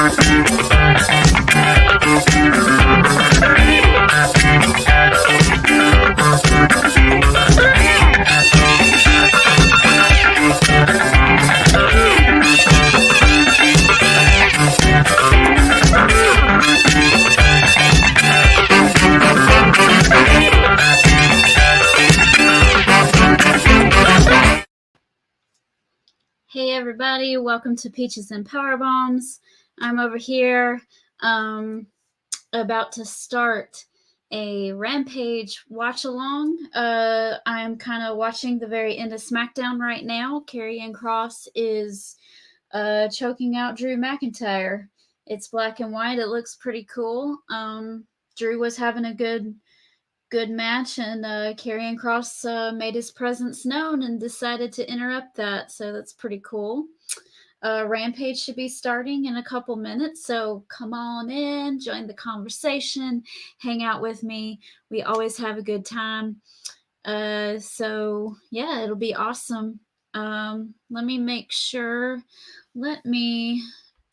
Hey everybody, welcome to Peaches and Power Bombs. I'm over here about to start a Rampage watch along. I'm kind of watching the very end of SmackDown right now. Karrion Kross is choking out Drew McIntyre. It's black and white. It looks pretty cool. Drew was having a good match, and Karrion Kross made his presence known and decided to interrupt that, so that's pretty cool. Rampage should be starting in a couple minutes, so come on in, join the conversation, hang out with me. We always have a good time. So yeah, it'll be awesome. Let me make sure. Let me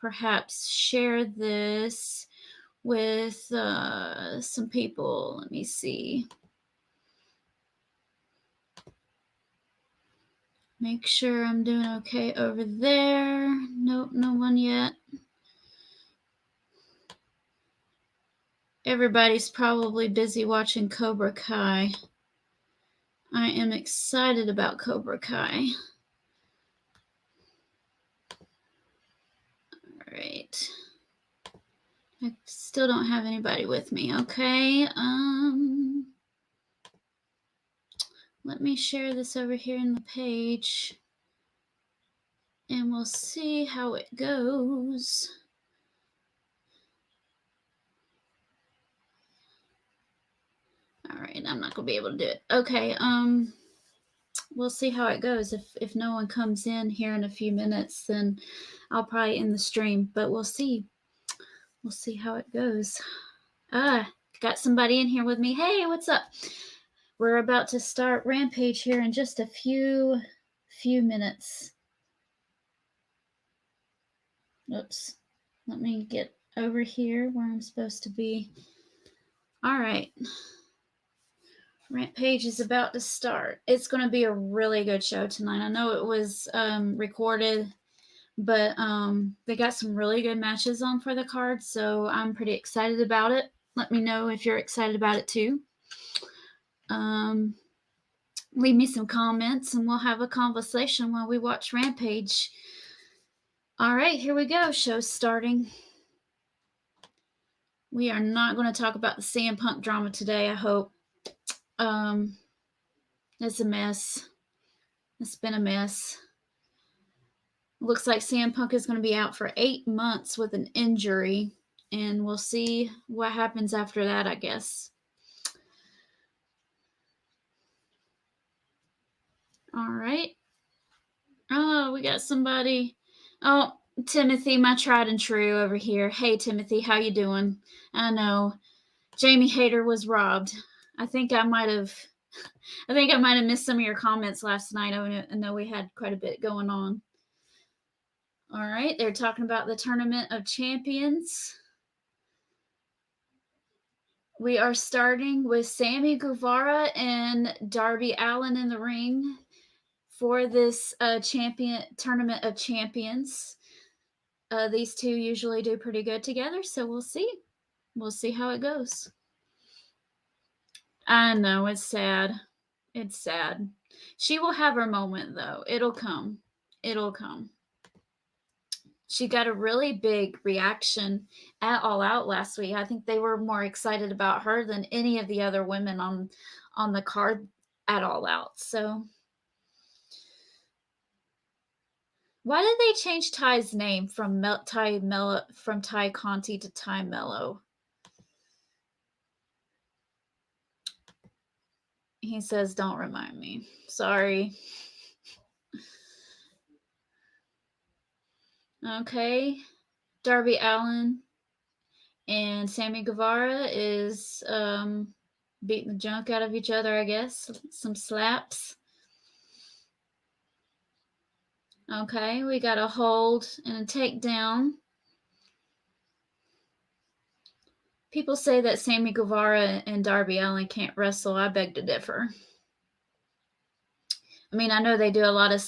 perhaps share this with some people. Let me see. Make sure I'm doing okay over there. Nope, no one yet. Everybody's probably busy watching Cobra Kai. I am excited about Cobra Kai. All right. I still don't have anybody with me, okay? Let me share this over here in the page, and we'll see how it goes. All right, I'm not gonna be able to do it. Okay, we'll see how it goes. If no one comes in here in a few minutes, then I'll probably end the stream, but we'll see. We'll see how it goes. Got somebody in here with me. Hey, what's up? We're about to start Rampage here in just a few minutes. Oops. Let me get over here where I'm supposed to be. All right. Rampage is about to start. It's going to be a really good show tonight. I know it was recorded, but they got some really good matches on for the card, so I'm pretty excited about it. Let me know if you're excited about it too. Leave me some comments and we'll have a conversation while we watch Rampage. All right, here we go. Show's starting. We are not going to talk about the CM Punk drama today, I hope. It's a mess. It's been a mess. Looks like CM Punk is going to be out for 8 months with an injury, and we'll see what happens after that, I guess. All right. Oh, we got somebody. Oh, Timothy, my tried and true over here. Hey, Timothy, how you doing? I know Jamie Hayter was robbed. I think I might have missed some of your comments last night. I know we had quite a bit going on. All right, they're talking about the Tournament of Champions. We are starting with Sammy Guevara and Darby Allin in the ring for this Tournament of Champions. These two usually do pretty good together, so we'll see. We'll see how it goes. I know, it's sad. It's sad. She will have her moment, though. It'll come. It'll come. She got a really big reaction at All Out last week. I think they were more excited about her than any of the other women on the card at All Out. So, why did they change Ty's name from Ty Conti to Ty Mello? He says, "Don't remind me." Sorry. Okay, Darby Allin and Sammy Guevara is beating the junk out of each other, I guess. Some slaps. Okay, we got a hold and a takedown. People say that Sammy Guevara and Darby Allin can't wrestle. I beg to differ. I mean, I know they do a lot of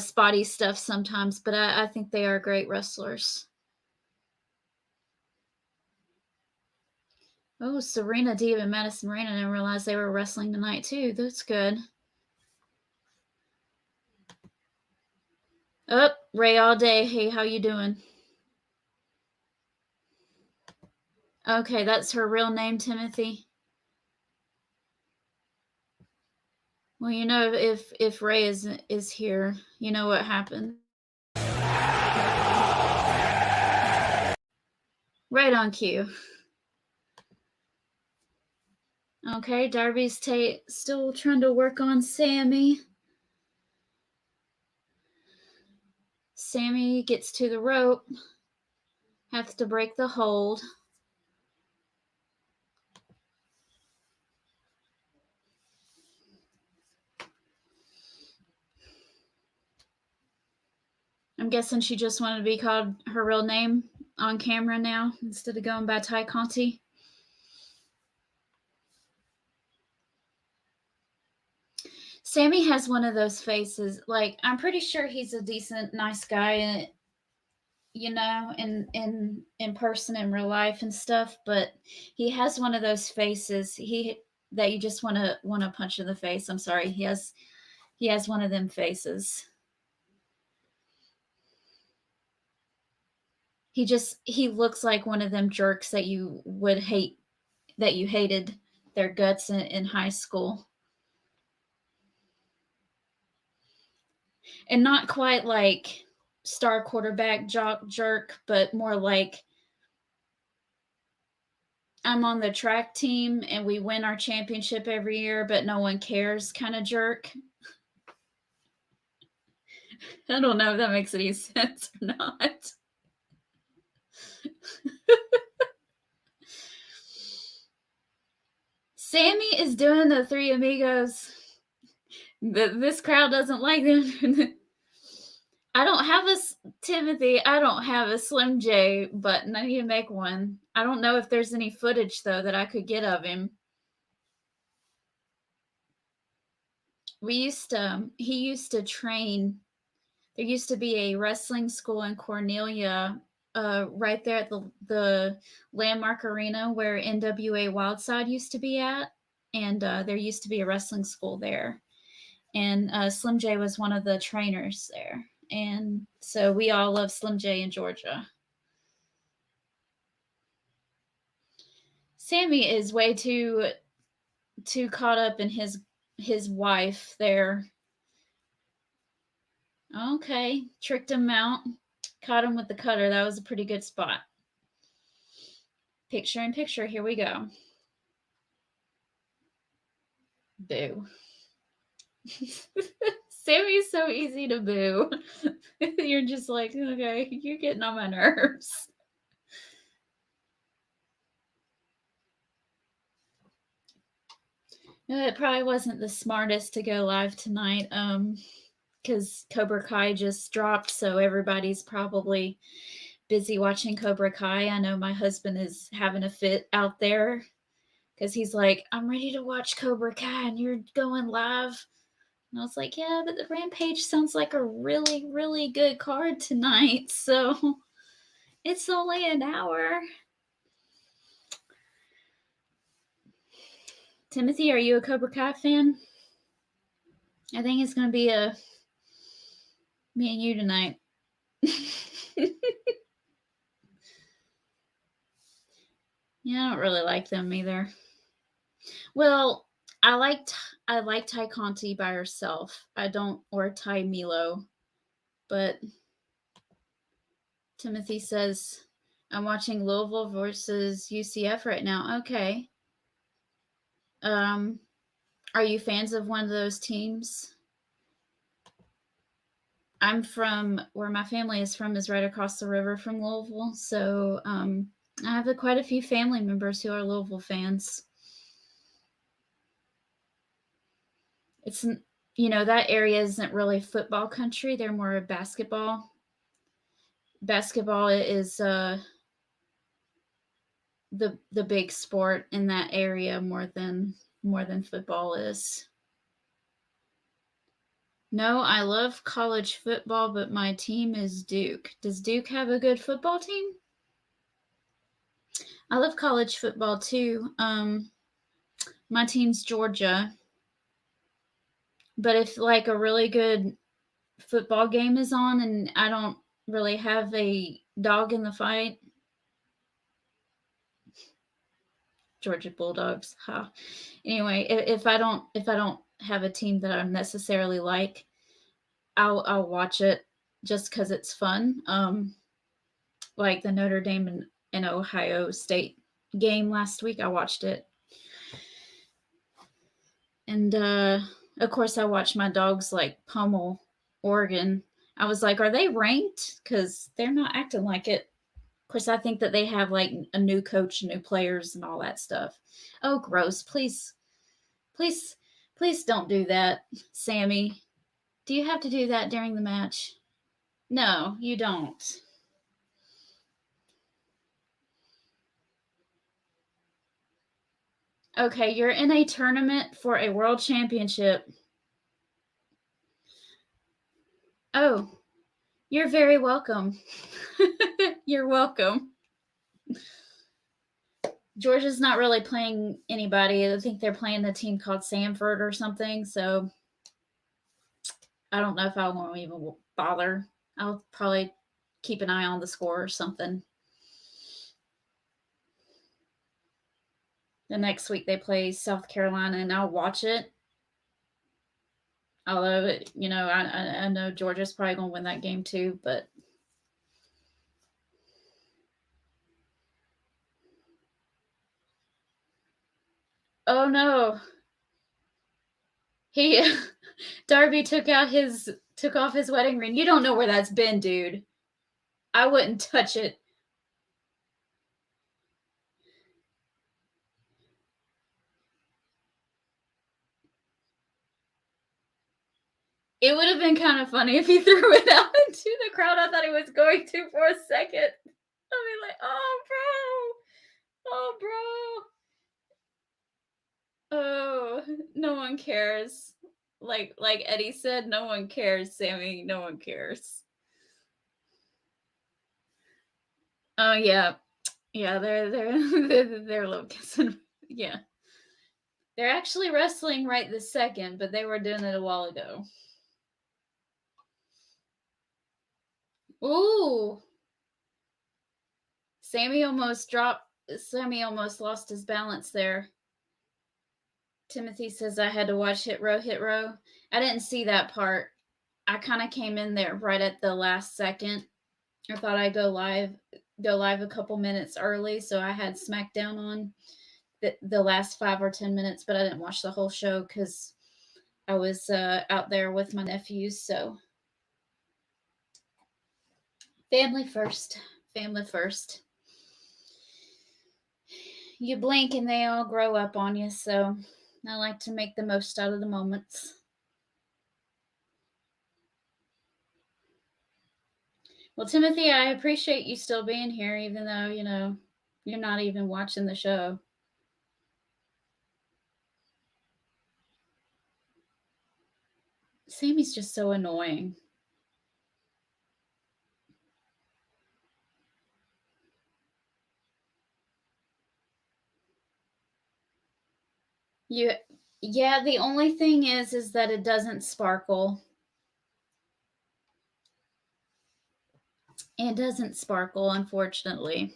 spotty stuff sometimes, but I think they are great wrestlers. Oh, Serena Deeb and Madison Rain. I didn't realize they were wrestling tonight too. That's good. Oh, Ray all day. Hey, how you doing? Okay, that's her real name, Timothy. Well, you know, if Ray is here, you know what happened. Right on cue. Okay, Darby's still trying to work on Sammy. Sammy gets to the rope. Has to break the hold. I'm guessing she just wanted to be called her real name on camera now instead of going by Ty Conti. Sammy has one of those faces. Like, I'm pretty sure he's a decent, nice guy, you know, in person, in real life and stuff. But he has one of those faces that you just want to punch in the face. I'm sorry. He has one of them faces. He looks like one of them jerks that you would hate, that you hated their guts in high school. And not quite like star quarterback jock jerk, but more like I'm on the track team and we win our championship every year, but no one cares kind of jerk. I don't know if that makes any sense or not. Sammy is doing the Three Amigos. This crowd doesn't like them. I don't have Timothy, I don't have a Slim J button. I need to make one. I don't know if there's any footage, though, that I could get of him. He used to train. There used to be a wrestling school in Cornelia, right there at the Landmark Arena where NWA Wildside used to be at. And there used to be a wrestling school there. And Slim J was one of the trainers there. And so we all love Slim J in Georgia. Sammy is way too caught up in his wife there. Okay, tricked him out. Caught him with the cutter. That was a pretty good spot. Picture in picture. Here we go. Boo. Sammy's so easy to boo. You're just like, okay, you're getting on my nerves. No, it probably wasn't the smartest to go live tonight, because Cobra Kai just dropped, so everybody's probably busy watching Cobra Kai. I know my husband is having a fit out there because he's like, I'm ready to watch Cobra Kai and you're going live. And I was like, yeah, but the Rampage sounds like a really, really good card tonight. So it's only an hour. Timothy, are you a Cobra Kai fan? I think it's going to be me and you tonight. Yeah, I don't really like them either. Well, I like Ty Conti by herself. I don't, or Ty Milo, but Timothy says I'm watching Louisville versus UCF right now. Okay. Are you fans of one of those teams? I'm from where my family is from is right across the river from Louisville, so I have quite a few family members who are Louisville fans. It's, you know, that area isn't really football country. They're more basketball. Basketball is the big sport in that area more than football is. No, I love college football, but my team is Duke. Does Duke have a good football team? I love college football too. My team's Georgia. But if like a really good football game is on and I don't really have a dog in the fight, Georgia Bulldogs. Huh. Anyway, if I don't have a team that I necessarily like, I'll watch it just because it's fun. Like the Notre Dame and Ohio State game last week, I watched it, and of course I watched my dogs like pummel Oregon. I was like, are they ranked? Because they're not acting like it. Of course, I think that they have like a new coach, new players, and all that stuff. Oh, gross! Please, please, please don't do that, Sammy. Do you have to do that during the match? No, you don't. Okay, you're in a tournament for a world championship. Oh, you're very welcome. You're welcome. Georgia's not really playing anybody. I think they're playing the team called Samford or something. So I don't know if I won't even bother. I'll probably keep an eye on the score or something. The next week they play South Carolina, and I'll watch it. Although, I know Georgia's probably going to win that game too, but oh no, he Darby took off his wedding ring. You don't know where that's been, dude. I wouldn't touch it. It would have been kind of funny if he threw it out into the crowd. I thought he was going to for a second. I'd be like, oh, bro. Oh, no one cares. Like Eddie said, no one cares, Sammy. No one cares. Oh yeah, yeah. They're little kissing. Yeah, they're actually wrestling right this second, but they were doing it a while ago. Ooh, Sammy almost lost his balance there. Timothy says I had to watch Hit Row, Hit Row. I didn't see that part. I kind of came in there right at the last second. I thought I'd go live a couple minutes early, so I had SmackDown on the last 5 or 10 minutes, but I didn't watch the whole show because I was out there with my nephews. So family first, family first. You blink and they all grow up on you, so I like to make the most out of the moments. Well, Timothy, I appreciate you still being here, even though, you're not even watching the show. Sammy's just so annoying. Yeah, the only thing is that it doesn't sparkle. It doesn't sparkle, unfortunately.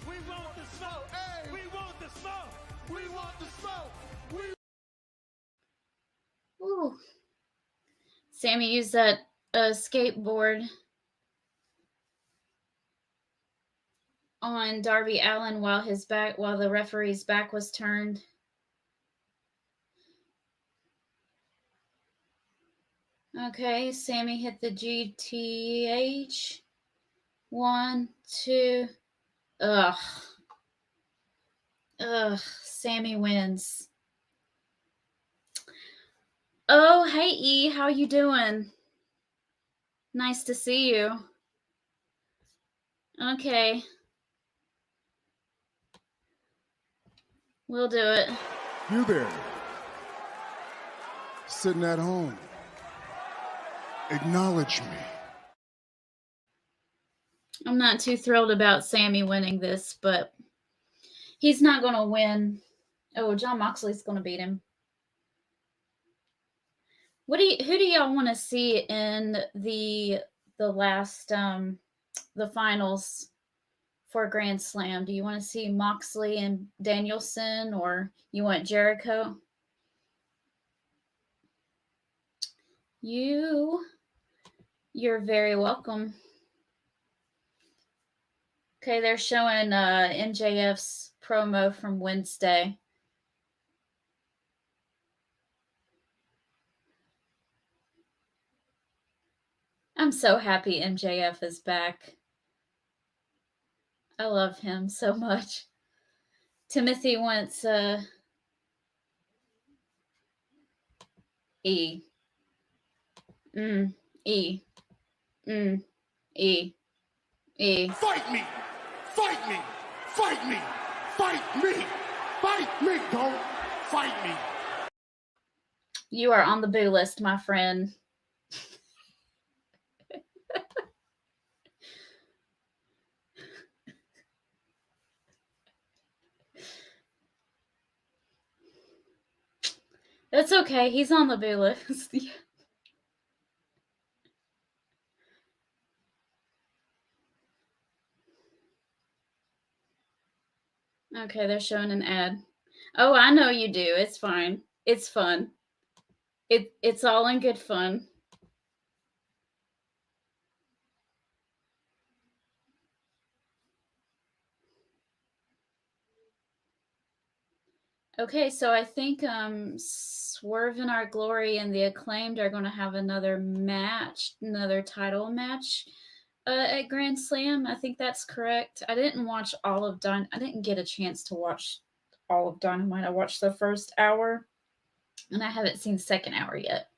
We want the smoke. Hey. We want the smoke. We want the smoke. Ooh. Sammy used that skateboard on Darby Allin while the referee's back was turned. Okay, Sammy hit the GTH. 1, 2. Ugh. Sammy wins. Oh, hey E, how you doing? Nice to see you. Okay. We'll do it. You there, sitting at home, acknowledge me. I'm not too thrilled about Sammy winning this, but he's not going to win. Oh, John Moxley's going to beat him. Who do y'all want to see in the last the finals for Grand Slam? Do you want to see Moxley and Danielson, or you want Jericho? You're very welcome. Okay, they're showing MJF's promo from Wednesday. I'm so happy MJF is back. I love him so much. Timothy wants E. E. E. E. Fight me! Fight me! Fight me! Fight me! Fight me! Don't fight me! You are on the boo list, my friend. That's okay. He's on the boo list. Okay, they're showing an ad. Oh, I know you do. It's fine. It's fun. It's all in good fun. Okay, so I think Swerve in Our Glory and the Acclaimed are going to have another match, another title match at Grand Slam. I think that's correct. I didn't watch all of I didn't get a chance to watch all of Dynamite. I watched the first hour, and I haven't seen the second hour yet.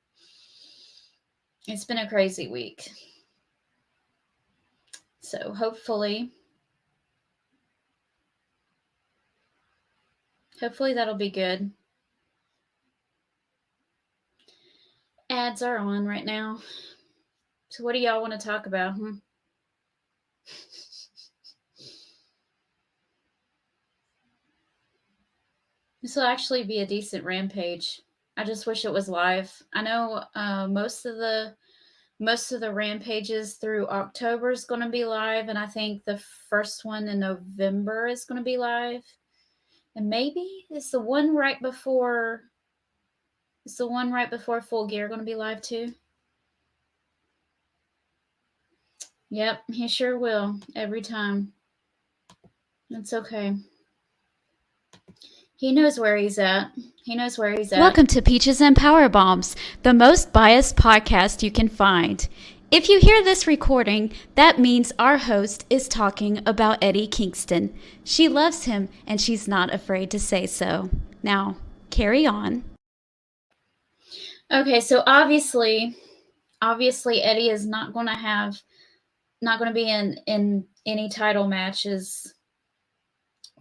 It's been a crazy week. So hopefully that'll be good. Ads are on right now. So what do y'all want to talk about? This will actually be a decent Rampage. I just wish it was live. I know most of the Rampages through October is going to be live, and I think the first one in November is going to be live. And maybe it's the one right before Full Gear going to be live too. Yep, he sure will every time. It's okay. He knows where he's at. Welcome to Peaches and Power Bombs, the most biased podcast you can find. If you hear this recording, that means our host is talking about Eddie Kingston. She loves him, and she's not afraid to say so. Now, carry on. Okay, so obviously Eddie is not going to be in any title matches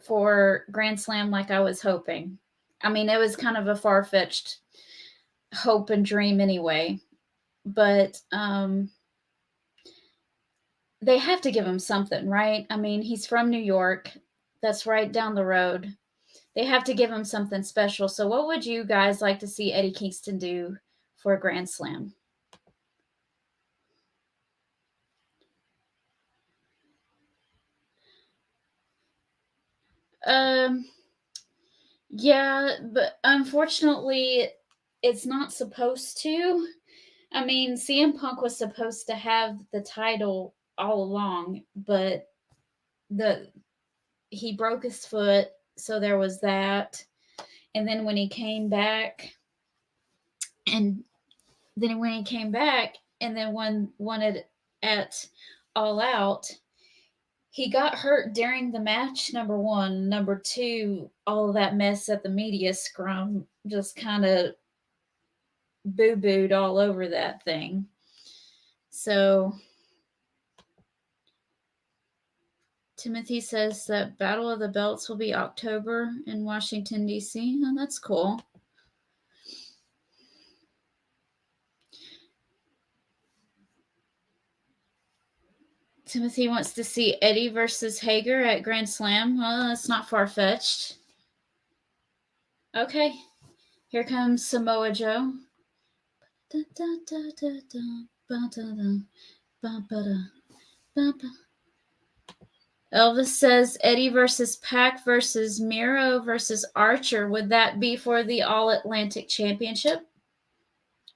for Grand Slam like I was hoping. I mean, it was kind of a far-fetched hope and dream anyway, but they have to give him something, right? I mean, he's from New York. That's right down the road. They have to give him something special. So what would you guys like to see Eddie Kingston do for a Grand Slam? Yeah, but unfortunately, it's not supposed to. I mean, CM Punk was supposed to have the title all along, but he broke his foot, so there was that. And then when he came back, and won it at All Out, he got hurt during the match, number one. Number two, all of that mess at the media scrum just kind of boo-booed all over that thing. So Timothy says that Battle of the Belts will be October in Washington, D.C. Oh, that's cool. Timothy wants to see Eddie versus Hager at Grand Slam. Well, that's not far-fetched. Okay. Here comes Samoa Joe. Elvis says Eddie versus Pac versus Miro versus Archer. Would that be for the All Atlantic Championship?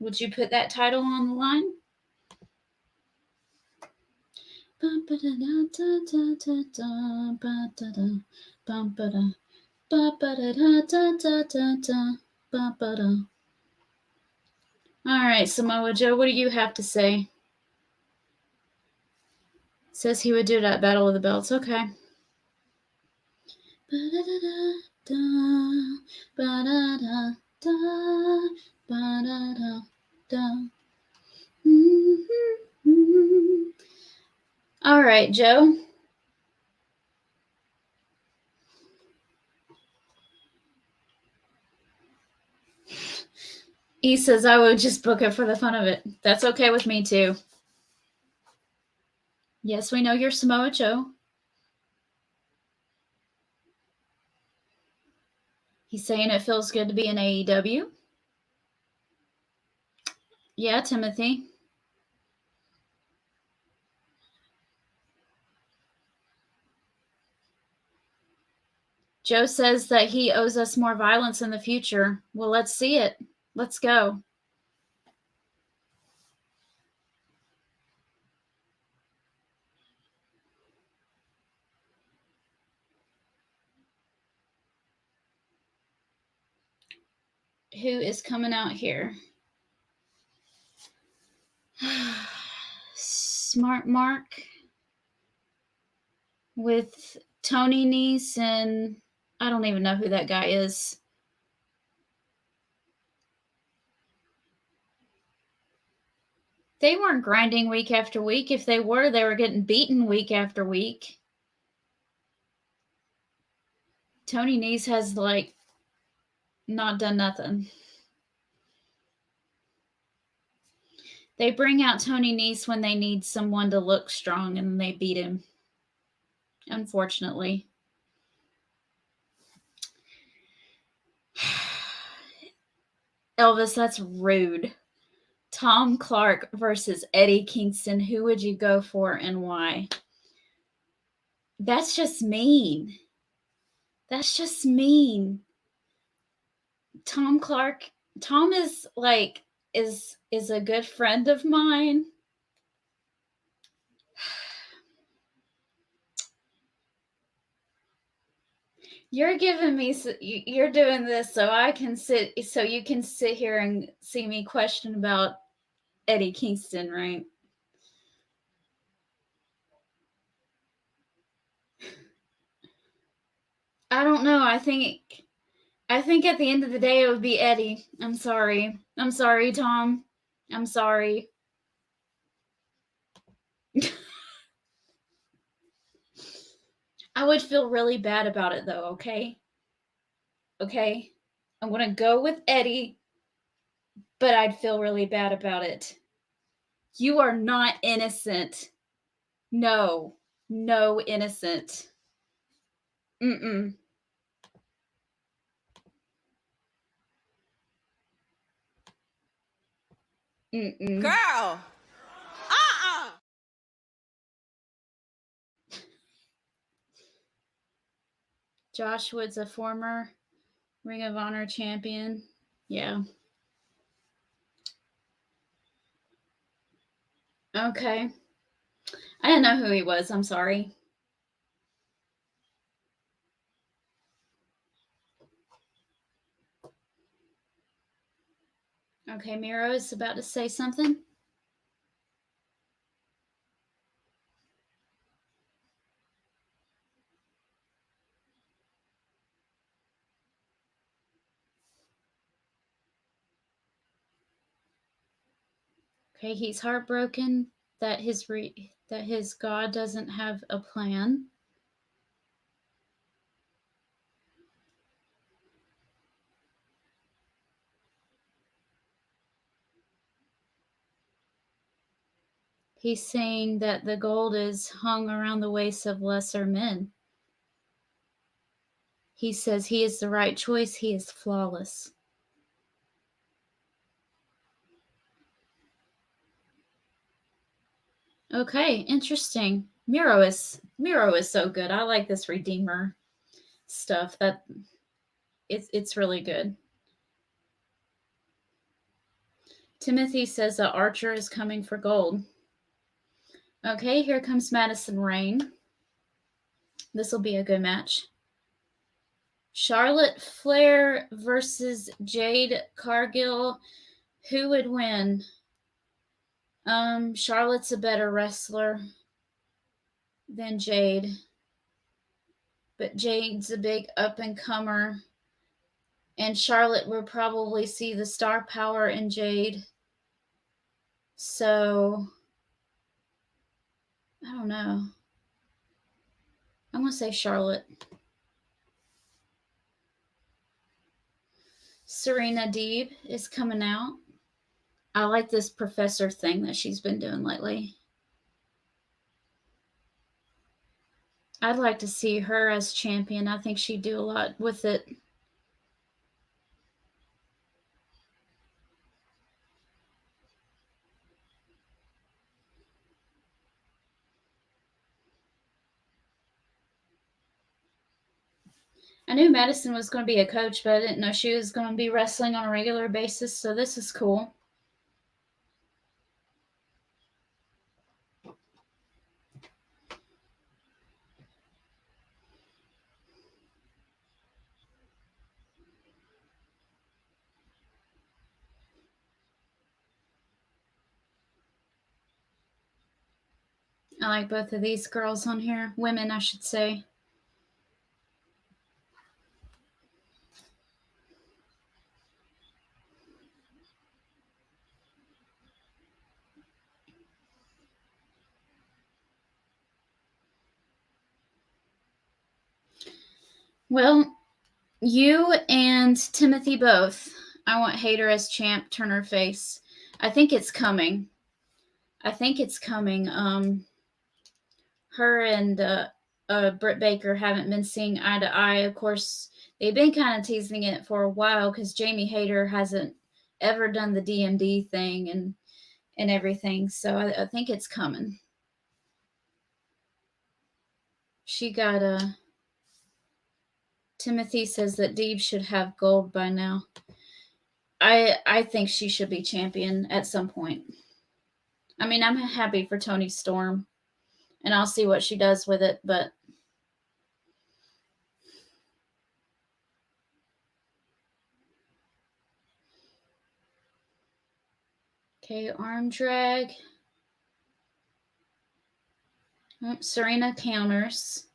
Would you put that title on the line? All right, Samoa Joe, what do you have to say? Says he would do that Battle of the Belts. Okay. All right, Joe. He says I would just book it for the fun of it. That's okay with me, too. Yes, we know you're Samoa Joe. He's saying it feels good to be in AEW. Yeah, Timothy. Joe says that he owes us more violence in the future. Well, let's see it. Let's go. Who is coming out here? Smart Mark with Tony Nese, and I don't even know who that guy is. They weren't grinding week after week. If they were getting beaten week after week. Tony Nese has, not done nothing. They bring out Tony Nese when they need someone to look strong, and they beat him. Unfortunately. Elvis, that's rude. Tom Clark versus Eddie Kingston. Who would you go for and why? That's just mean. That's just mean. Tom Clark. Tom is is a good friend of mine. You're giving me, you're doing this so you can sit here and see me question about Eddie Kingston, right? I don't know. I think at the end of the day it would be Eddie. I'm sorry. I'm sorry, Tom. I'm sorry. I would feel really bad about it though, okay? Okay? I'm going to go with Eddie, but I'd feel really bad about it. You are not innocent. No. No innocent. Mm-mm. Mm-mm. Girl. Josh Wood's a former Ring of Honor champion. Yeah. Okay. I didn't know who he was. I'm sorry. Okay, Miro is about to say something. Okay, he's heartbroken that his God doesn't have a plan. He's saying that the gold is hung around the waists of lesser men. He says he is the right choice. He is flawless. Okay, interesting. Miro is so good. I like this Redeemer stuff. That it's really good. Timothy says that Archer is coming for gold. Okay, here comes Madison Rain. This will be a good match. Charlotte Flair versus Jade Cargill. Who would win? Charlotte's a better wrestler than Jade, but Jade's a big up and comer, and Charlotte will probably see the star power in Jade. So I don't know. I'm gonna say Charlotte. Serena Deeb is coming out. I like this professor thing that she's been doing lately. I'd like to see her as champion. I think she'd do a lot with it. I knew Madison was going to be a coach, but I didn't know she was going to be wrestling on a regular basis, so this is cool. I like both of these girls on here. Women, I should say. Well, you and Timothy both. I want Hayter as champ, turn her face. I think it's coming. Her and Britt Baker haven't been seeing eye to eye. Of course, they've been kind of teasing it for a while because Jamie Hayter hasn't ever done the DMD thing and everything. So I think it's coming. She got a. Timothy says that Deeb should have gold by now. I think she should be champion at some point. I mean, I'm happy for Toni Storm, and I'll see what she does with it, but okay, arm drag. Oh, Serena counters.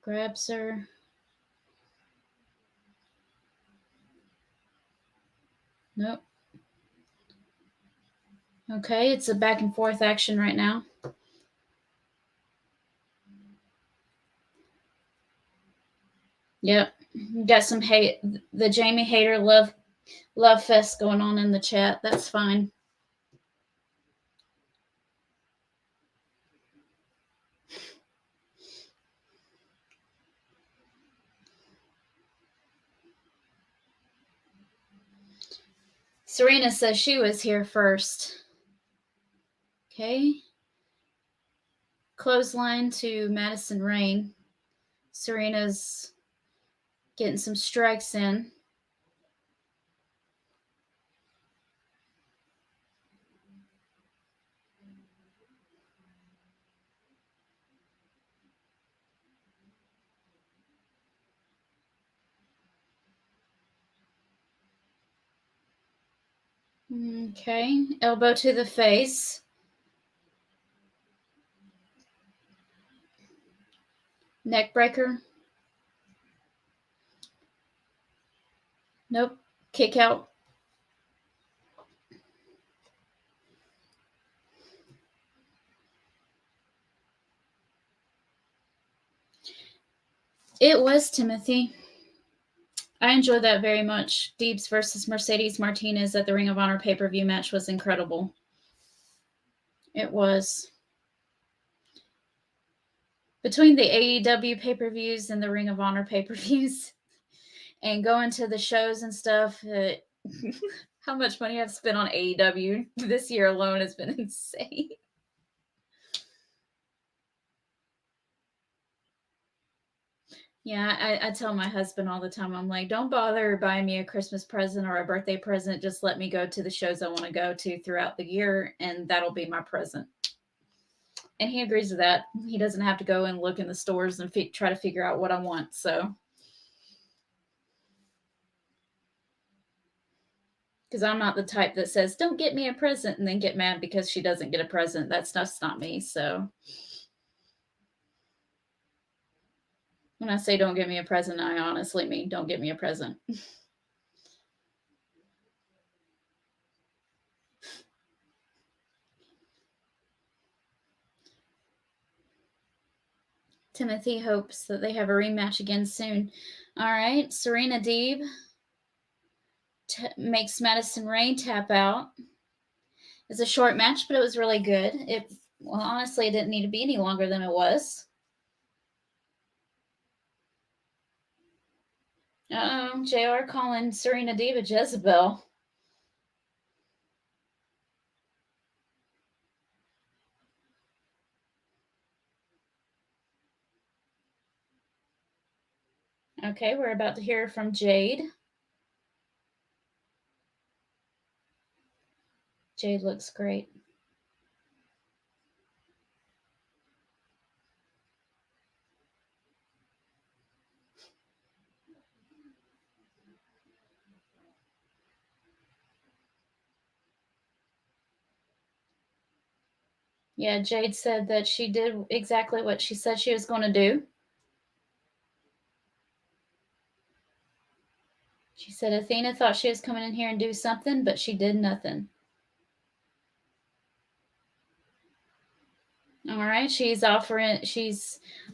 Grabs her. Nope. Okay, it's a back and forth action right now. Yep. Got some hate. The Jamie Hayter love fest going on in the chat. That's fine. Serena says she was here first. Okay. Clothesline to Madison Rain. Serena's getting some strikes in. Okay. Elbow to the face. Neck breaker. Nope. Kick out. It was Timothy. I enjoyed that very much. Deebs versus Mercedes Martinez at the Ring of Honor pay-per-view match was incredible. It was. Between the AEW pay-per-views and the Ring of Honor pay-per-views and going to the shows and stuff, how much money I've spent on AEW this year alone has been insane. Yeah, I tell my husband all the time, I'm like, don't bother buying me a Christmas present or a birthday present. Just let me go to the shows I want to go to throughout the year, and that'll be my present. And he agrees with that. He doesn't have to go and look in the stores and try to figure out what I want. So, because I'm not the type that says, don't get me a present and then get mad because she doesn't get a present. That's just not me. So, when I say don't get me a present, I honestly mean don't get me a present. Timothy hopes that they have a rematch again soon. All right, Serena Deeb makes Madison Rain tap out. It's a short match, but it was really good. Honestly, it didn't need to be any longer than it was. JR calling Serena Deeb a Jezebel. Okay, we're about to hear from Jade. Jade looks great. Yeah, Jade said that she did exactly what she said she was going to do. She said Athena thought she was coming in here and do something, but she did nothing. All right, she's offering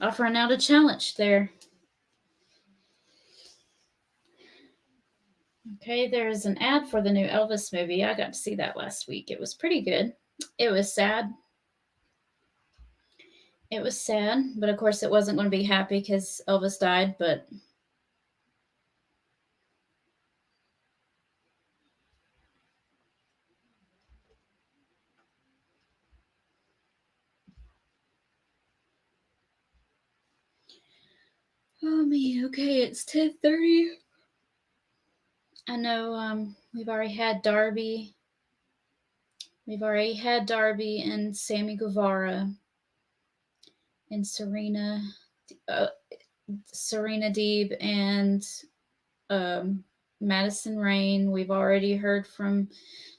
out a challenge there. Okay, there's an ad for the new Elvis movie. I got to see that last week. It was pretty good. It was sad. It was sad, but of course it wasn't going to be happy because Elvis died, but oh me, okay, it's 10:30. I know we've already had Darby. We've already had Darby and Sammy Guevara and Serena Deeb and Madison Rain. We've already heard from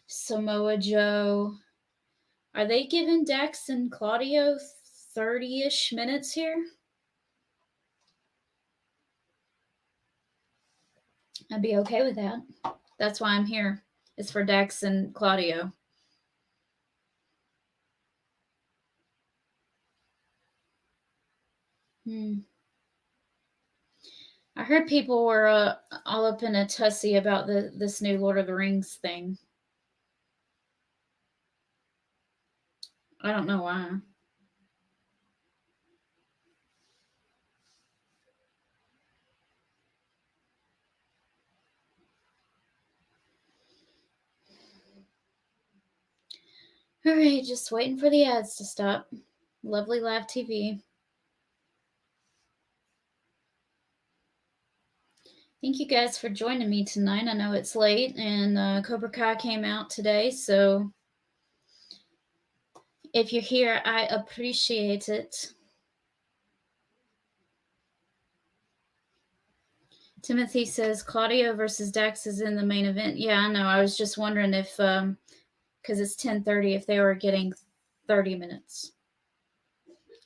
Samoa Joe. Are they giving Dax and Claudio 30-ish minutes here? I'd be okay with that. That's why I'm here. It's for Dax and Claudio. I heard people were all up in a tussy about this new Lord of the Rings thing. I don't know why. All right, just waiting for the ads to stop. Lovely live TV. Thank you guys for joining me tonight. I know it's late, and Cobra Kai came out today, so if you're here, I appreciate it. Timothy says Claudio versus Dax is in the main event. Yeah, I know. I was just wondering if, because it's 10:30, if they were getting 30 minutes.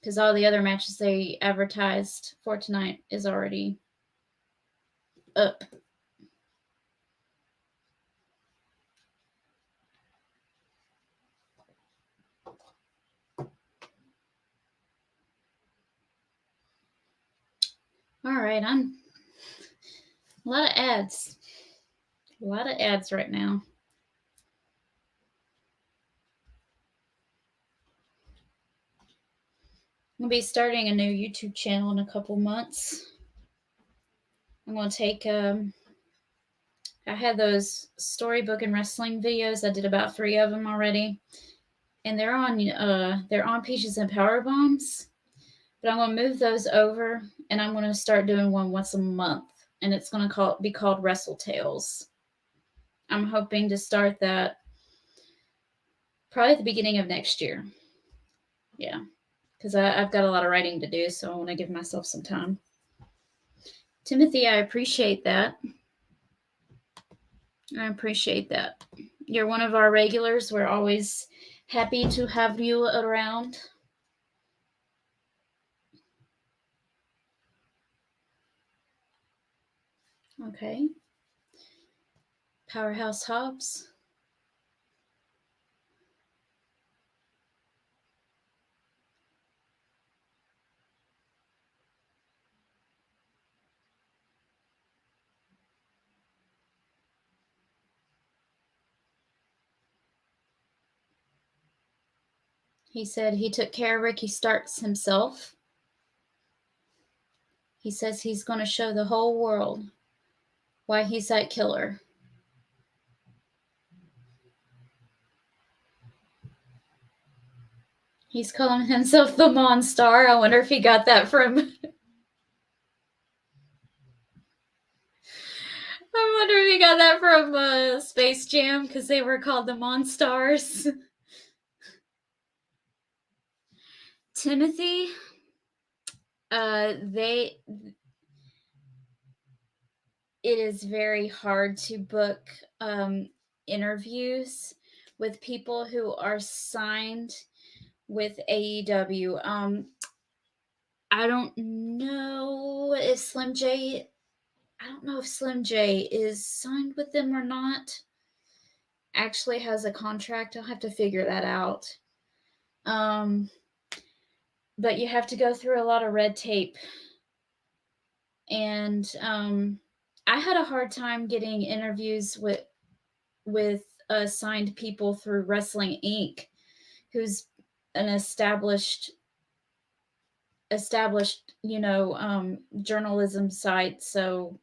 Because all the other matches they advertised for tonight is already up. All right, I'm a lot of ads. A lot of ads right now. I'll be starting a new YouTube channel in a couple months. I'm going to take, I had those storybook and wrestling videos. I did about 3 of them already. And they're on Peaches and Power Bombs. But I'm going to move those over, and I'm going to start doing one once a month. And it's going to be called Wrestle Tales. I'm hoping to start that probably at the beginning of next year. Yeah, because I've got a lot of writing to do, so I want to give myself some time. Timothy, I appreciate that. I appreciate that. You're one of our regulars. We're always happy to have you around. Okay. Powerhouse Hobbs. He said he took care of Ricky Starks himself. He says he's going to show the whole world why he's that killer. He's calling himself the Monstar. I wonder if he got that from... I wonder if he got that from Space Jam, because they were called the Monstars. Timothy, it is very hard to book interviews with people who are signed with AEW. I don't know if Slim J is signed with them or not. Actually has a contract. I'll have to figure that out. But you have to go through a lot of red tape. And I had a hard time getting interviews with signed people through Wrestling Inc., who's an established journalism site. So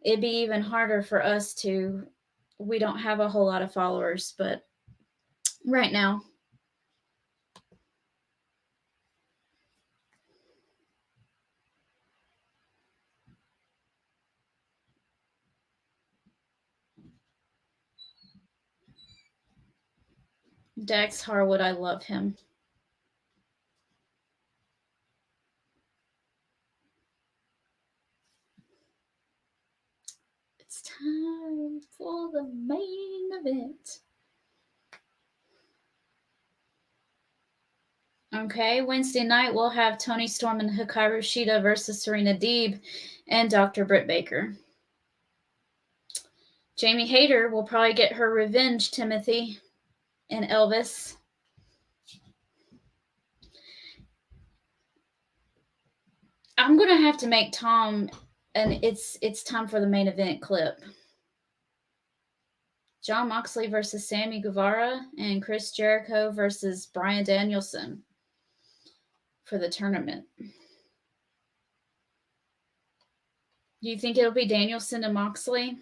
it'd be even harder for us to. We don't have a whole lot of followers, but right now. Dax Harwood, I love him. It's time for the main event. Okay, Wednesday night we'll have Toni Storm and Hikaru Shida versus Serena Deeb and Dr. Britt Baker. Jamie Hayter will probably get her revenge, Timothy and Elvis. I'm going to have to make Tom, and it's time for the main event clip. Jon Moxley versus Sammy Guevara and Chris Jericho versus Bryan Danielson for the tournament. Do you think it'll be Danielson and Moxley?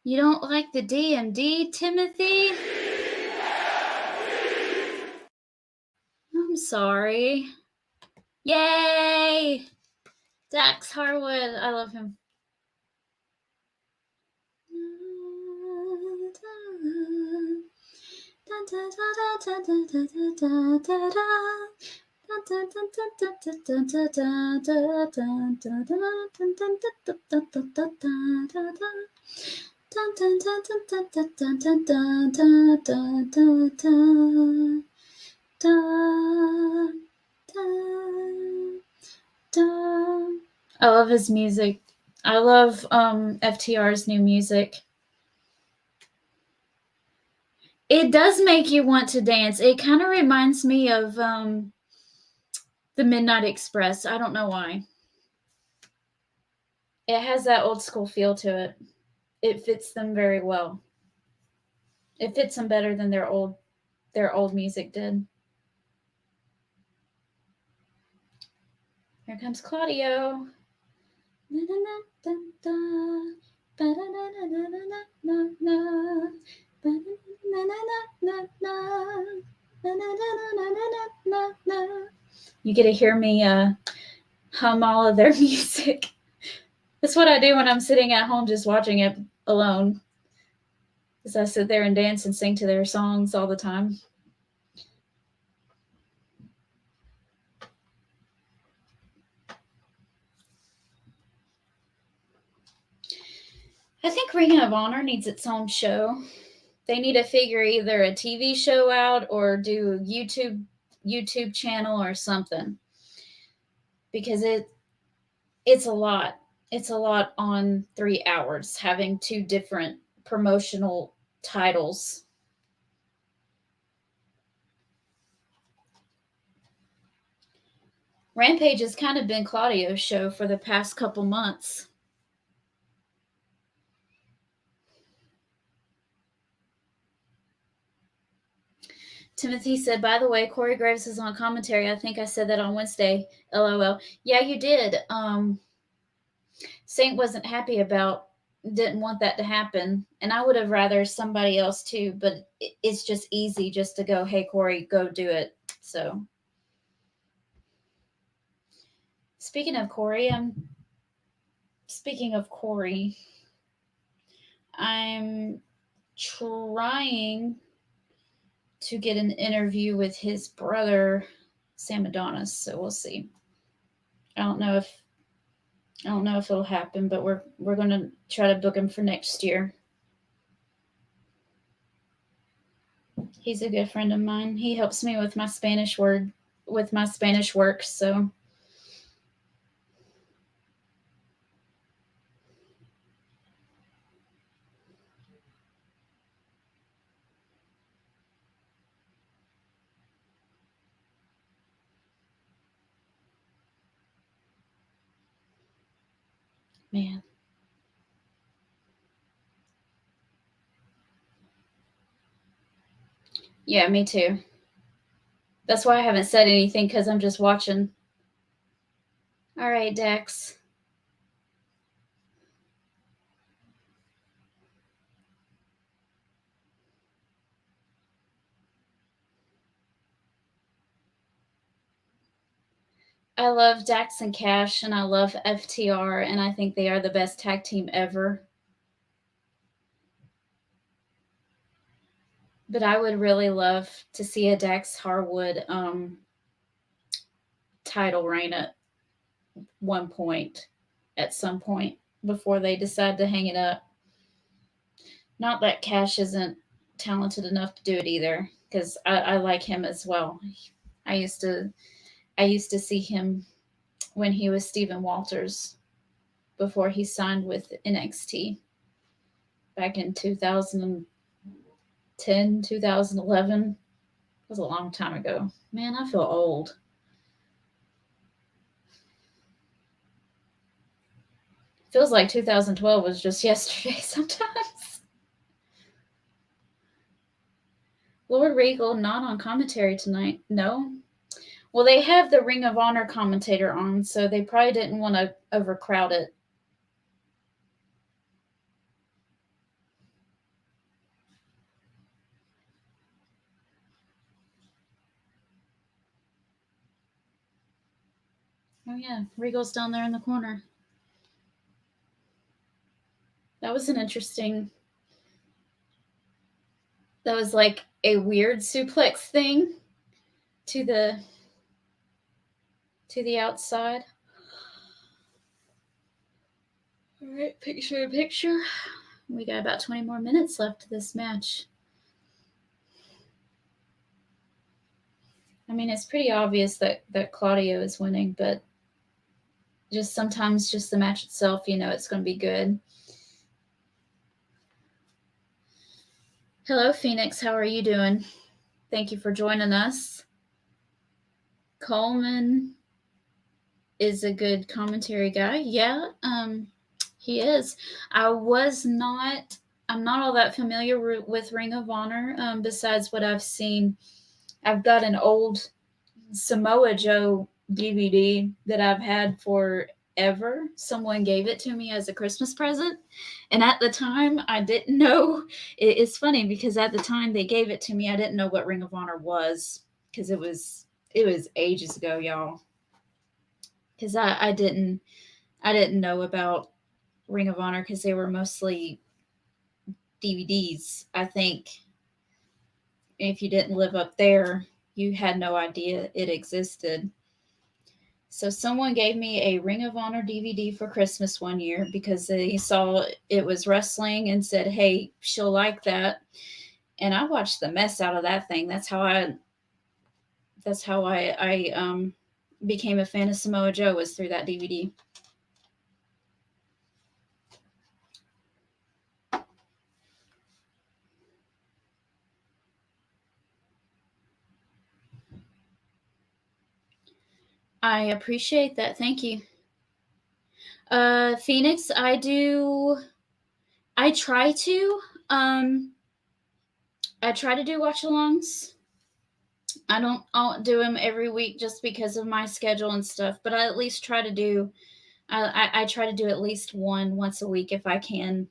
You don't like the DMD, Timothy? I'm sorry. Yay! Dax Harwood. I love him. I love his music. I love FTR's new music. It does make you want to dance. It kind of reminds me of the Midnight Express. I don't know why. It has that old school feel to it. It fits them very well. It fits them better than their old music did. Here comes Claudio. You get to hear me hum all of their music. That's what I do when I'm sitting at home just watching it alone. Is I sit there and dance and sing to their songs all the time. I think Ring of Honor needs its own show. They need to figure either a TV show out or do YouTube channel or something. Because it's a lot. It's a lot on 3 hours having 2 different promotional titles. Rampage has kind of been Claudio's show for the past couple months. Timothy said, by the way, Corey Graves is on commentary. I think I said that on Wednesday. LOL. Yeah, you did. Saint wasn't happy didn't want that to happen. And I would have rather somebody else too, but it's just easy just to go, hey, Corey, go do it. So, speaking of Corey, I'm trying to get an interview with his brother, Sam Adonis. So we'll see. I don't know if it'll happen, but we're gonna try to book him for next year. He's a good friend of mine. He helps me with my Spanish work. So man. Yeah, me too. That's why I haven't said anything because I'm just watching. All right, Dex. I love Dax and Cash, and I love FTR, and I think they are the best tag team ever. But I would really love to see a Dax Harwood title reign at some point before they decide to hang it up. Not that Cash isn't talented enough to do it either, because I like him as well. I used to see him when he was Stephen Walters before he signed with NXT back in 2010, 2011. It was a long time ago. Man, I feel old. Feels like 2012 was just yesterday sometimes. Lord Regal not on commentary tonight. No. Well, they have the Ring of Honor commentator on, so they probably didn't want to overcrowd it. Oh yeah, Regal's down there in the corner. That was an interesting. That was like a weird suplex thing to the outside. All right, picture in picture. We got about 20 more minutes left of this match. I mean, it's pretty obvious that Claudio is winning, but just sometimes just the match itself, it's going to be good. Hello, Phoenix. How are you doing? Thank you for joining us. Coleman is a good commentary guy. Yeah. He is. I'm not all that familiar with Ring of Honor. Besides what I've seen, I've got an old Samoa Joe DVD that I've had forever. Someone gave it to me as a Christmas present, and at the time, I didn't know. It's funny because at the time they gave it to me, I didn't know what Ring of Honor was because it was ages ago, y'all. Because I didn't know about Ring of Honor because they were mostly DVDs. I think if you didn't live up there, you had no idea it existed. So someone gave me a Ring of Honor DVD for Christmas one year because they saw it was wrestling and said, "Hey, she'll like that." And I watched the mess out of that thing. That's how I became a fan of Samoa Joe, was through that DVD. I appreciate that. Thank you. Phoenix, I try to um I try to do watch-alongs. I'll do them every week just because of my schedule and stuff, but I at least try to do I try to do at least one once a week if I can.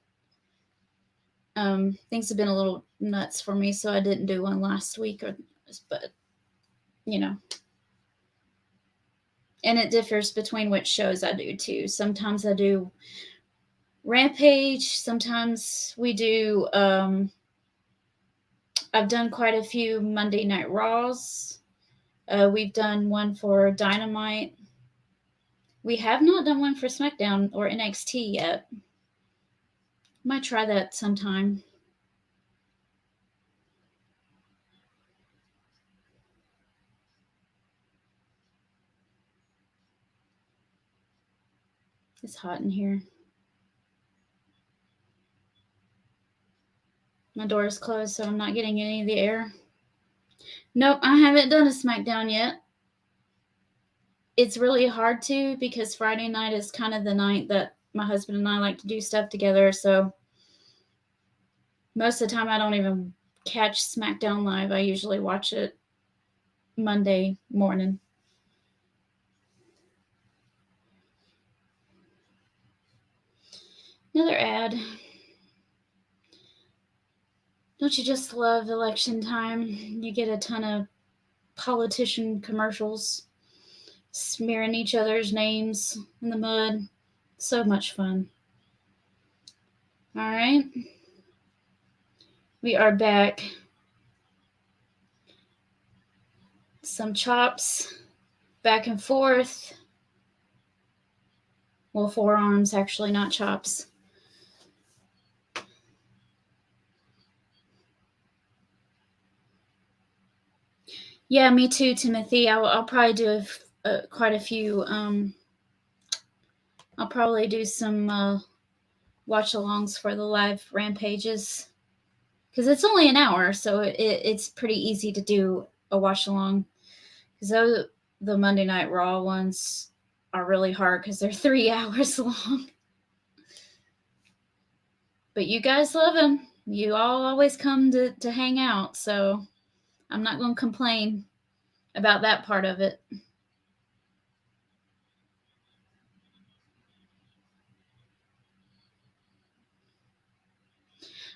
Things have been a little nuts for me, so I didn't do one last week, but you know, and it differs between which shows I do too. Sometimes I do Rampage. Sometimes we do. I've done quite a few Monday Night Raws. We've done one for Dynamite. We have not done one for SmackDown or NXT yet. Might try that sometime. It's hot in here. My door is closed, so I'm not getting any of the air. Nope, I haven't done a SmackDown yet. It's really hard to because Friday night is kind of the night that my husband and I like to do stuff together. So most of the time, I don't even catch SmackDown live. I usually watch it Monday morning. Another ad. Don't you just love election time? You get a ton of politician commercials smearing each other's names in the mud. So much fun. All right. We are back. Some chops back and forth. Well, forearms, actually, not chops. Yeah, me too, Timothy. I'll probably do quite a few. I'll probably do some watch-alongs for the live rampages because it's only an hour, so it's pretty easy to do a watch-along. Because the Monday Night Raw ones are really hard because they're 3 hours long. But you guys love them. You all always come to hang out, so I'm not going to complain about that part of it.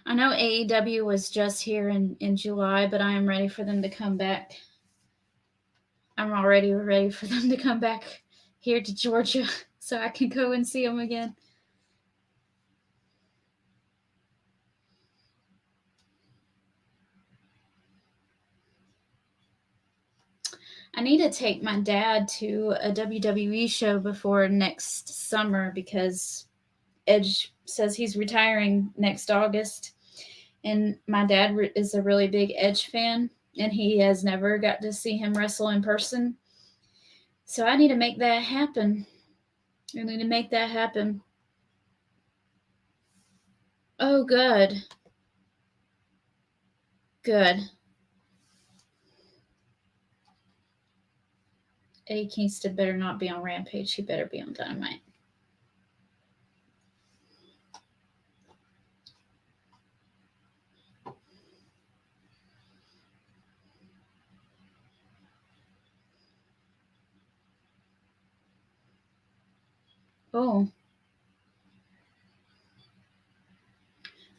I know AEW was just here in July, but I am ready for them to come back. I'm already ready for them to come back here to Georgia so I can go and see them again. I need to take my dad to a WWE show before next summer because Edge says he's retiring next August. And my dad is a really big Edge fan, and he has never got to see him wrestle in person. So I need to make that happen. I need to make that happen. Oh, good. Good. Eddie Kingston better not be on Rampage. He better be on Dynamite. Oh.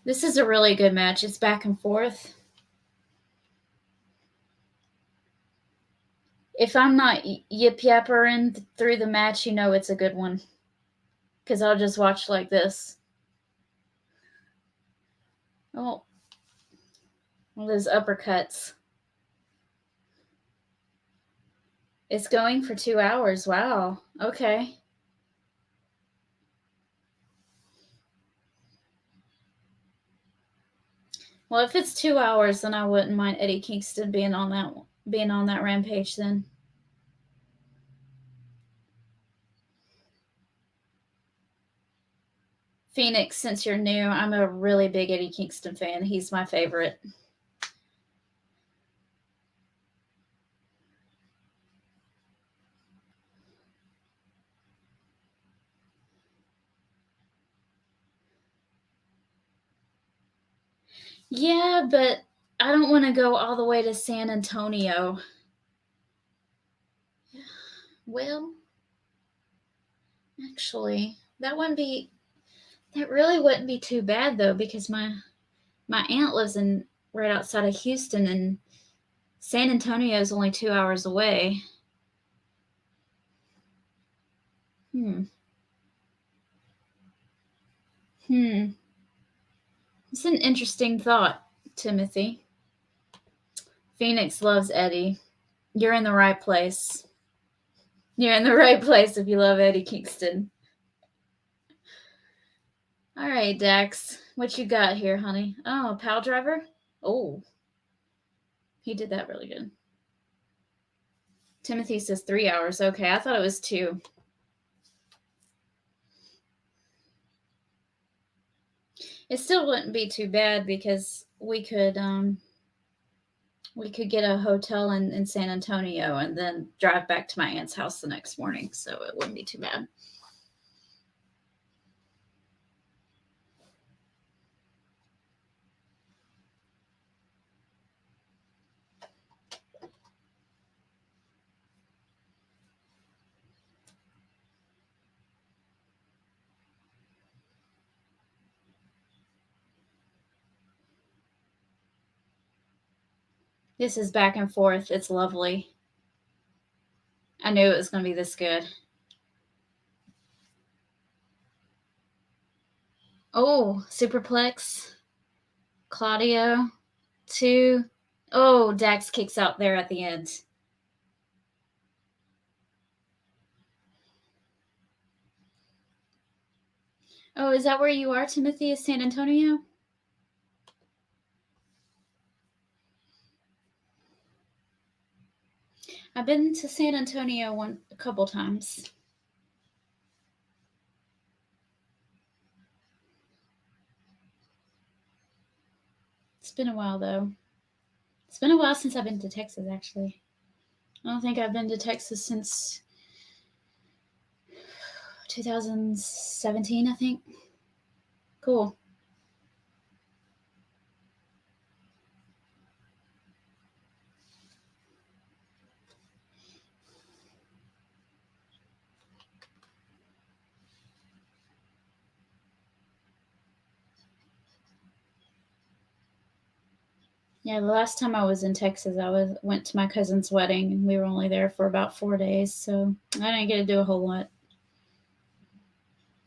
This is a really good match. It's back and forth. If I'm not yip yappering through the match, you know it's a good one. Because I'll just watch like this. Oh. All those uppercuts. It's going for 2 hours. Wow. Okay. Well, if it's 2 hours, then I wouldn't mind Eddie Kingston being on that Rampage then. Phoenix, since you're new, I'm a really big Eddie Kingston fan. He's my favorite. Yeah, but I don't want to go all the way to San Antonio. Well, actually, that really wouldn't be too bad though, because my aunt lives in right outside of Houston, and San Antonio is only 2 hours away. Hmm. It's an interesting thought, Timothy. Phoenix loves Eddie. You're in the right place. You're in the right place if you love Eddie Kingston. All right, Dax. What you got here, honey? Oh, Pal Driver? Oh. He did that really good. Timothy says 3 hours. Okay, I thought it was 2. It still wouldn't be too bad because we could get a hotel in San Antonio and then drive back to my aunt's house the next morning, so it wouldn't be too bad. This is back and forth. It's lovely. I knew it was going to be this good. Oh, superplex. Claudio. 2. Oh, Dax kicks out there at the end. Oh, is that where you are, Timothy? Is San Antonio? I've been to San Antonio a couple times. It's been a while, though. It's been a while since I've been to Texas, actually. I don't think I've been to Texas since 2017, I think. Cool. Yeah, the last time I was in Texas, went to my cousin's wedding, and we were only there for about 4 days, so I didn't get to do a whole lot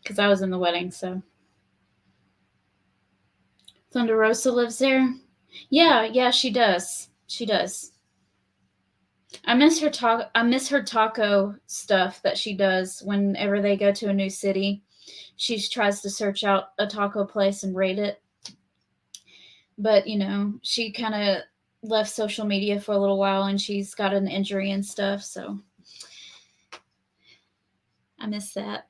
because I was in the wedding. So Thunder Rosa lives there. Yeah, she does. She does. I miss her taco stuff that she does whenever they go to a new city. She tries to search out a taco place and rate it. But, she kind of left social media for a little while, and she's got an injury and stuff, so I miss that.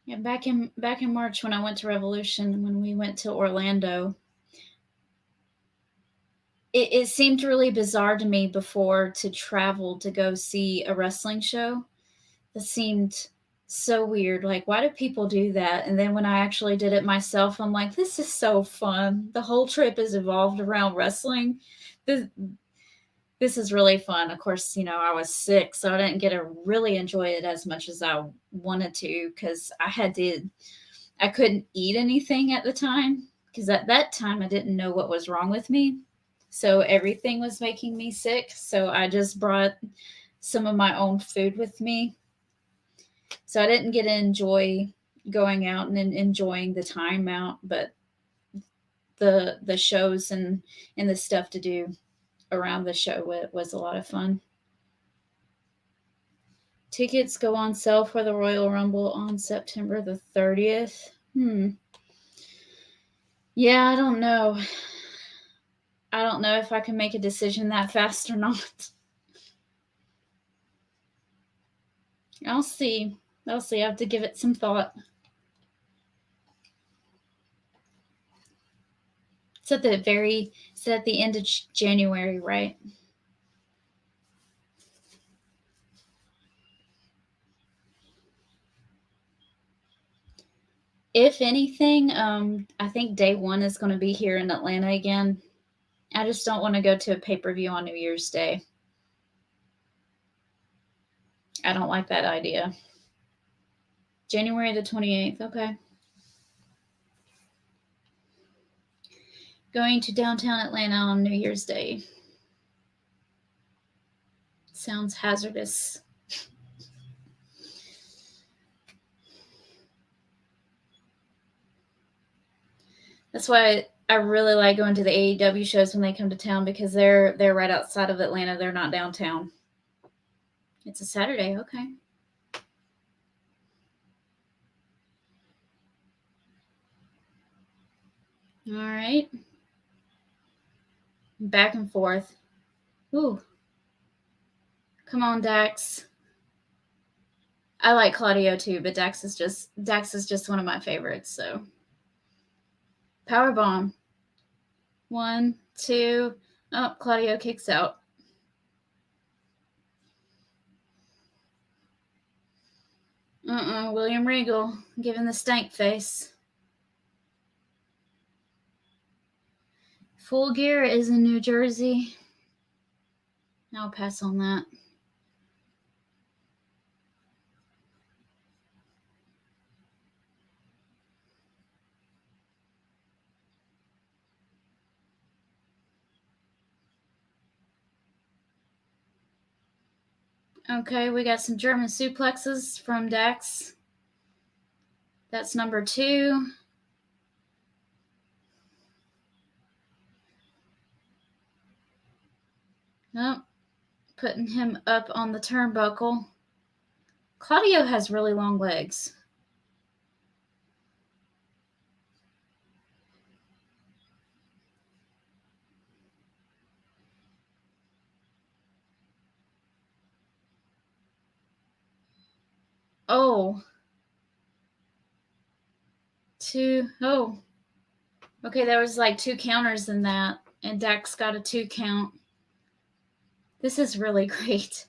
Yeah, back in March when I went to Revolution, when we went to Orlando, it seemed really bizarre to me before to travel to go see a wrestling show. That seemed so weird. Like, why do people do that? And then when I actually did it myself, I'm like, this is so fun. The whole trip is evolved around wrestling. This is really fun. Of course, I was sick, so I didn't get to really enjoy it as much as I wanted to because I couldn't eat anything at the time because at that time I didn't know what was wrong with me. So everything was making me sick. So I just brought some of my own food with me. So I didn't get to enjoy going out and enjoying the time out, but the shows and the stuff to do around the show was a lot of fun. Tickets go on sale for the Royal Rumble on September the 30th. Yeah, I don't know. I don't know if I can make a decision that fast or not. I'll see. I have to give it some thought. It's at the end of January, right? If anything, I think day one is going to be here in Atlanta again. I just don't want to go to a pay-per-view on New Year's Day. I don't like that idea. January the 28th, okay. Going to downtown Atlanta on New Year's Day. Sounds hazardous. That's why I really like going to the AEW shows when they come to town because they're right outside of Atlanta. They're not downtown. It's a Saturday, okay. All right. Back and forth. Ooh. Come on, Dax. I like Claudio too, but Dax is just one of my favorites, so. Power bomb. 1, 2. Oh, Claudio kicks out. William Regal giving the stank face. Full Gear is in New Jersey. I'll pass on that. Okay, we got some German suplexes from Dax. That's number 2. Oh, putting him up on the turnbuckle. Claudio has really long legs. Oh. 2. Oh. Okay, there was like 2 counters in that, and Dax got a 2 count. This is really great.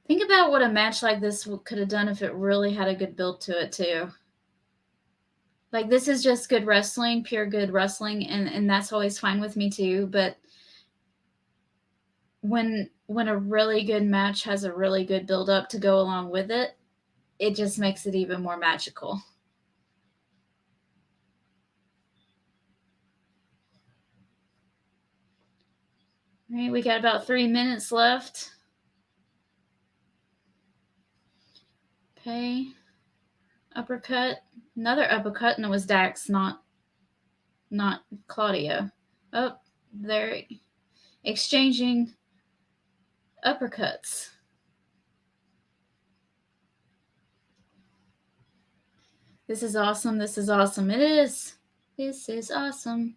Think about what a match like this could have done if it really had a good build to it, too. Like, this is just good wrestling, pure good wrestling, and that's always fine with me, too. But when a really good match has a really good build up to go along with it, it just makes it even more magical. All right, we got about 3 minutes left. Okay. Uppercut. Another uppercut, and it was Dax, not Claudio. Oh, they're exchanging uppercuts. This is awesome. This is awesome. It is. This is awesome.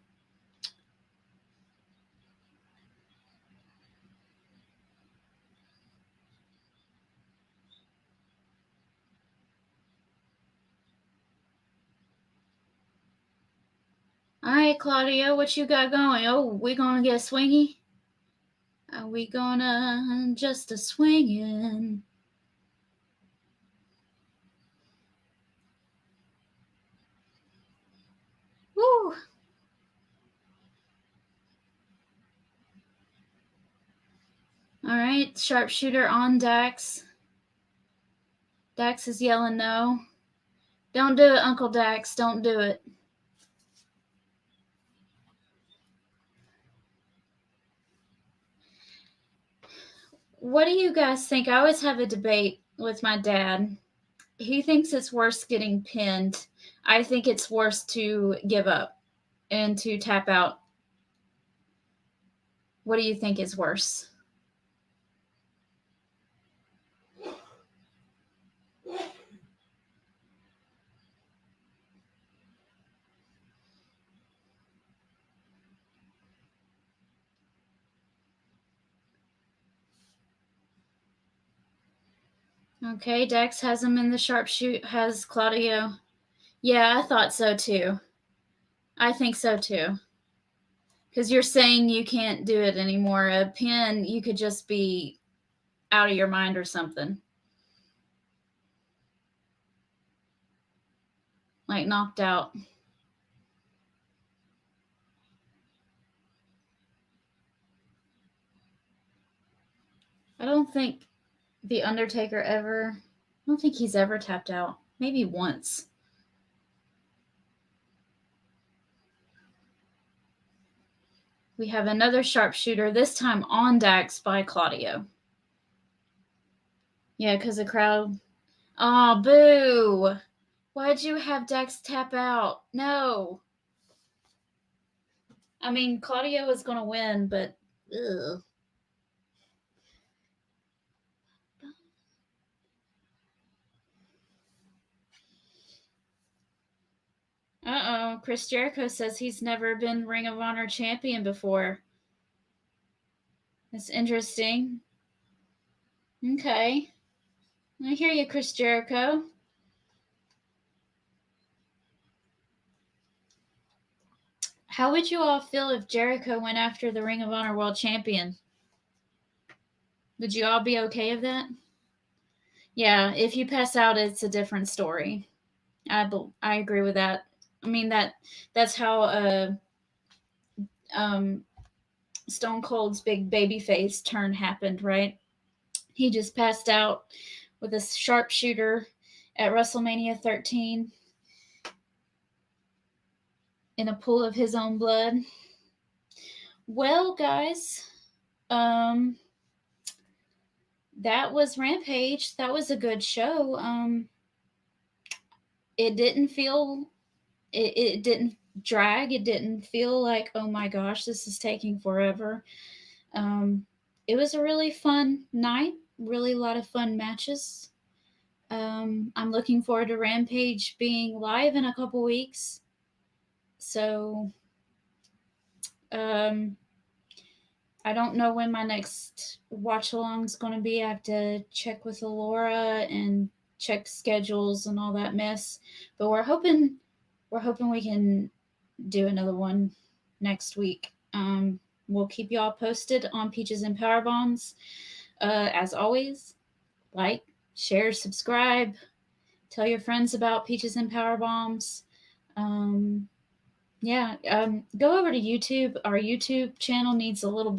All right, Claudio, what you got going? Oh, we gonna get swingy? Are we gonna just a swinging? All right, sharpshooter on Dax. Dax is yelling no. Don't do it, Uncle Dax. Don't do it. What do you guys think? I always have a debate with my dad. He thinks it's worse getting pinned. I think it's worse to give up and to tap out. What do you think is worse? Okay, Dex has him in the sharpshoot, has Claudio. Yeah, I thought so too. I think so too. Because you're saying you can't do it anymore. A pin, you could just be out of your mind or something. Like knocked out. I don't think The Undertaker ever. I don't think he's ever tapped out. Maybe once. We have another sharpshooter, this time on Dax by Claudio. Yeah, because the crowd. Aw, boo! Why'd you have Dax tap out? No! I mean, Claudio was going to win, but. Ugh. Uh-oh, Chris Jericho says he's never been Ring of Honor champion before. That's interesting. Okay. I hear you, Chris Jericho. How would you all feel if Jericho went after the Ring of Honor World Champion? Would you all be okay with that? Yeah, if you pass out, it's a different story. I agree with that. I mean that's how Stone Cold's big babyface turn happened, right? He just passed out with a sharpshooter at WrestleMania 13 in a pool of his own blood. Well, guys, that was Rampage. That was a good show. It didn't feel, it didn't drag. It didn't feel like, oh my gosh, this is taking forever. It was a really fun night. Really a lot of fun matches. I'm looking forward to Rampage being live in a couple weeks. So, I don't know when my next watch along is going to be. I have to check with Alora and check schedules and all that mess. But we're hoping we can do another one next week. We'll keep y'all posted on Peaches and Power Bombs. As always, like, share, subscribe, tell your friends about Peaches and Power Bombs. Go over to YouTube. Our YouTube channel needs a lot of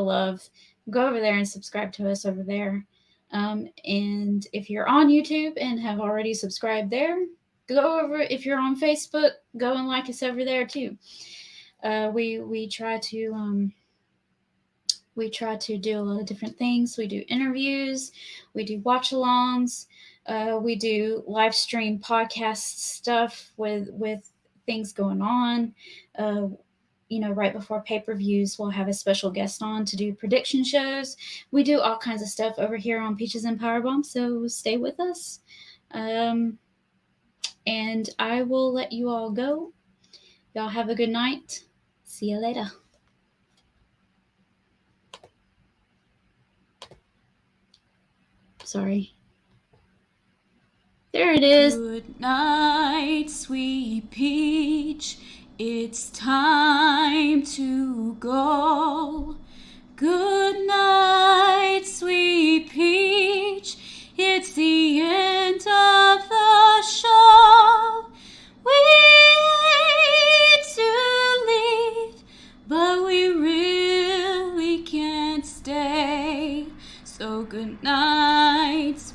love. Go over there and subscribe to us over there. And if you're on YouTube and have already subscribed there, go over. If you're on Facebook, go and like us over there too. We try to do a lot of different things. We do interviews, we do watch-alongs, we do live stream podcast stuff with things going on. Right before pay-per-views, we'll have a special guest on to do prediction shows. We do all kinds of stuff over here on Peaches and Powerbomb, so stay with us. And I will let you all go. Y'all have a good night. See you later. Sorry. There it is. Good night, sweet peach. It's time to go. Good night, sweet peach. It's the end of the show. We hate to leave, but we really can't stay. day. So good night,